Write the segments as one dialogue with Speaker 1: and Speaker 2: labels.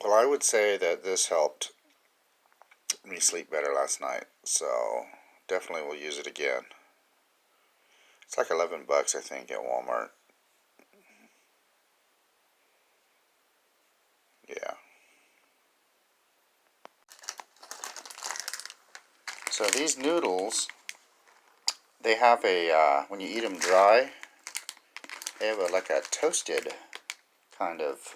Speaker 1: Well, I would say that this helped me sleep better last night, so definitely will use it again. It's like 11 bucks, I think, at Walmart. Yeah. So these noodles, they have when you eat them dry, they have like a toasted kind of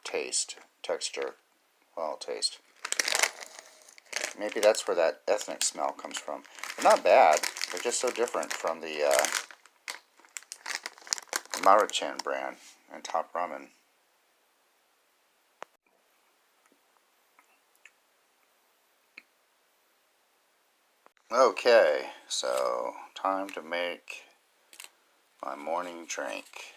Speaker 1: taste, texture. Well, taste. Maybe that's where that ethnic smell comes from. They're not bad. They're just so different from the Maruchan brand and Top Ramen. Okay, so time to make my morning drink.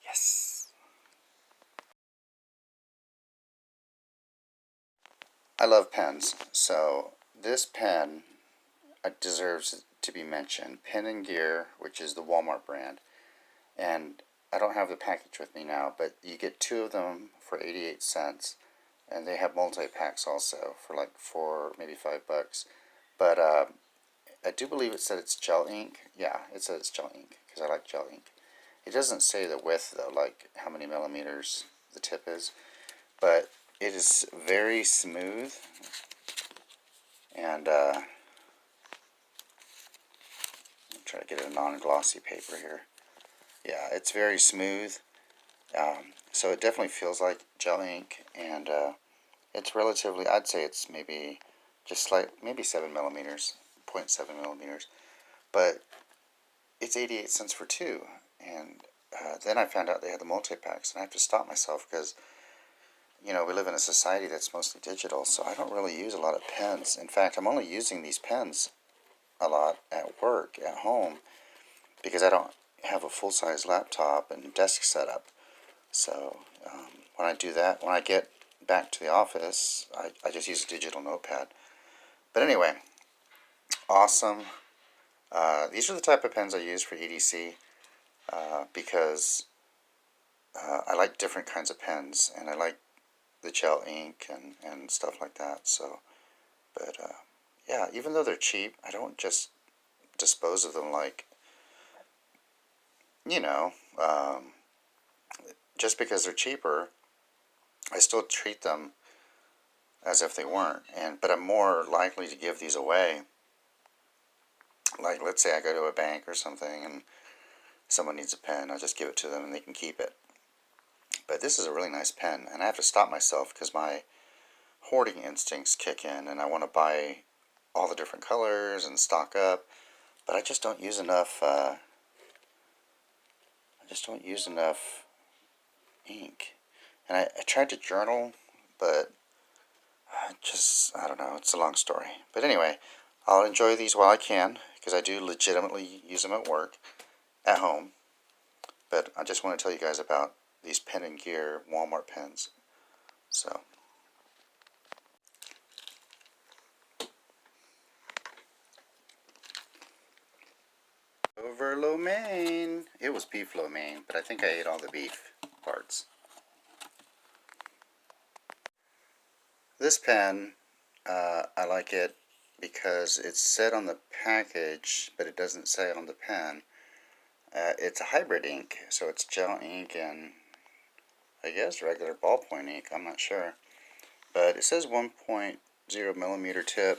Speaker 1: Yes! I love pens, so this pen deserves to be mentioned. Pen and Gear, which is the Walmart brand, and I don't have the package with me now, but you get two of them for 88 cents, and they have multi-packs also for like 4, maybe 5 bucks. But I do believe it said it's gel ink. Yeah, it says it's gel ink, because I like gel ink. It doesn't say the width though, like how many millimeters the tip is, but it is very smooth, and try to get a non-glossy paper here. Yeah, it's very smooth, so it definitely feels like gel ink, and it's relatively, I'd say it's maybe just slight, maybe 7 millimeters, 0.7 millimeters, but it's 88 cents for two, and then I found out they had the multi-packs, and I have to stop myself because, you know, we live in a society that's mostly digital, so I don't really use a lot of pens. In fact, I'm only using these pens a lot at work, at home, because I don't have a full-size laptop and desk setup. So when I do that, when I get back to the office, I just use a digital notepad. But anyway, awesome. These are the type of pens I use for EDC because I like different kinds of pens, and I like the gel ink and stuff like that. So, but yeah, even though they're cheap, I don't just dispose of them like, you know, just because they're cheaper, I still treat them as if they weren't. But I'm more likely to give these away. Like, let's say I go to a bank or something and someone needs a pen, I'll just give it to them and they can keep it. But this is a really nice pen, and I have to stop myself because my hoarding instincts kick in, and I want to buy all the different colors and stock up. But I just don't use enough. I just don't use enough ink. And I tried to journal, but I don't know. It's a long story. But anyway, I'll enjoy these while I can because I do legitimately use them at work, at home. But I just want to tell you guys about these Pen and Gear Walmart pens. So, over lo mein. It was beef lo mein, but I think I ate all the beef parts. This pen, I like it because it's said on the package, but it doesn't say on the pen. It's a hybrid ink, so it's gel ink and I guess regular ballpoint ink. I'm not sure, but it says 1.0 millimeter tip.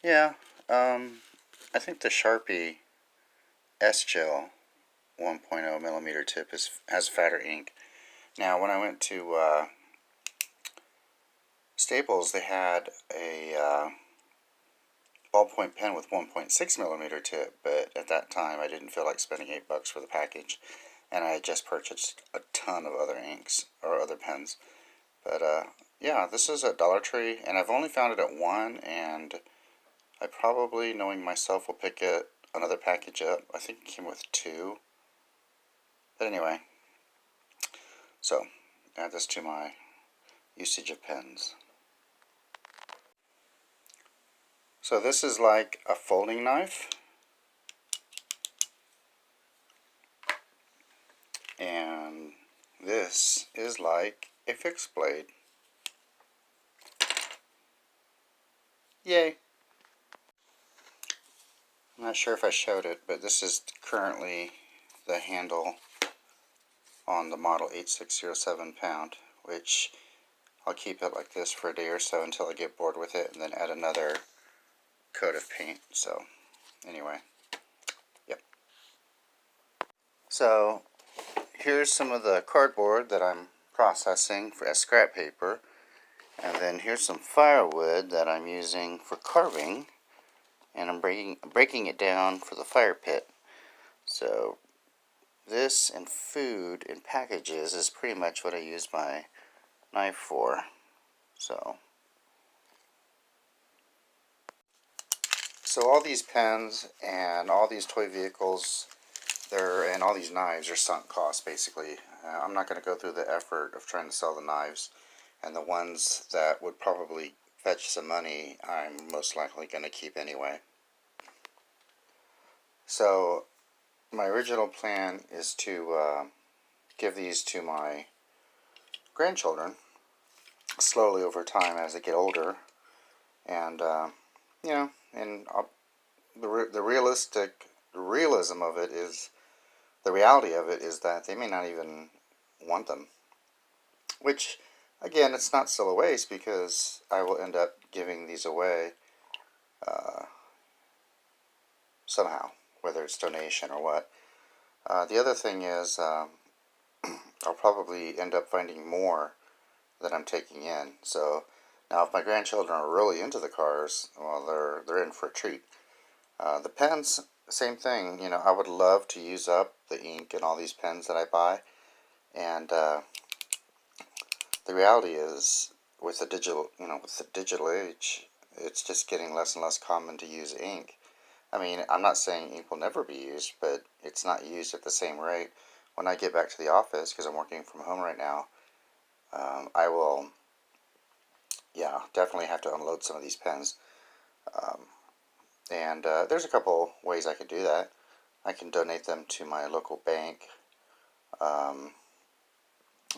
Speaker 1: Yeah, I think the Sharpie S-Gel 1.0 millimeter tip has fatter ink. Now, when I went to Staples, they had a ballpoint pen with 1.6 millimeter tip, but at that time I didn't feel like spending $8 for the package, and I had just purchased a ton of other inks or other pens. But yeah, this is at Dollar Tree, and I've only found it at one, and I probably, knowing myself, will pick another package up. I think it came with two. But anyway, so add this to my usage of pens. So this is like a folding knife, and this is like a fixed blade. Yay! I'm not sure if I showed it, but this is currently the handle on the model 8607 pound, which I'll keep it like this for a day or so until I get bored with it, and then add another coat of paint. So anyway, yep. So here's some of the cardboard that I'm processing for as scrap paper, and then here's some firewood that I'm using for carving, and I'm breaking it down for the fire pit. So this and food and packages is pretty much what I use my knife for. So all these pens and all these toy vehicles, and all these knives are sunk costs basically. I'm not going to go through the effort of trying to sell the knives, and the ones that would probably fetch some money I'm most likely going to keep anyway. So my original plan is to give these to my grandchildren slowly over time as they get older, and you know, and the realism of it is, the reality of it is that they may not even want them, which again, it's not still a waste because I will end up giving these away somehow, whether it's donation or what. The other thing is I'll probably end up finding more that I'm taking in. So now if my grandchildren are really into the cars, well, they're in for a treat. The pens, same thing. You know, I would love to use up the ink in all these pens that I buy, and the reality is, with the digital age, it's just getting less and less common to use ink. I mean, I'm not saying ink will never be used, but it's not used at the same rate. When I get back to the office, because I'm working from home right now, I will, yeah, definitely have to unload some of these pens. And there's a couple ways I could do that. I can donate them to my local bank.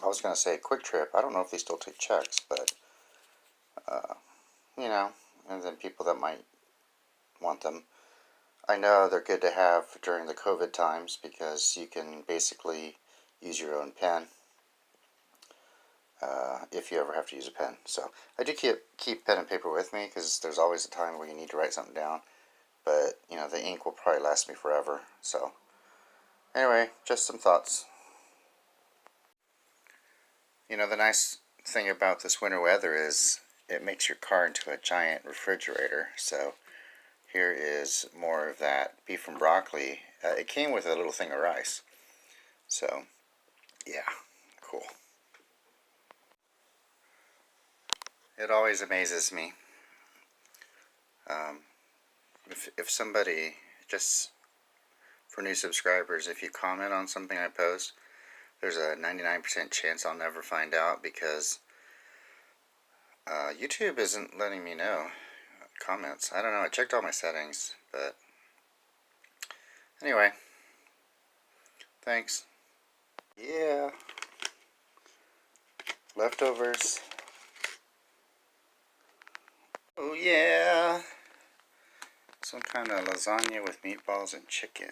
Speaker 1: I was going to say Quick Trip. I don't know if they still take checks, but, you know, and then people that might want them. I know they're good to have during the COVID times because you can basically use your own pen if you ever have to use a pen. So I do keep pen and paper with me because there's always a time where you need to write something down. But, you know, the ink will probably last me forever. So anyway, just some thoughts. You know, the nice thing about this winter weather is it makes your car into a giant refrigerator. So here is more of that beef and broccoli. It came with a little thing of rice. So, yeah, cool. It always amazes me. If somebody, just for new subscribers, if you comment on something I post, there's a 99% chance I'll never find out because YouTube isn't letting me know comments. I don't know, I checked all my settings, but anyway, thanks. Yeah, leftovers. Oh yeah, some kind of lasagna with meatballs and chicken.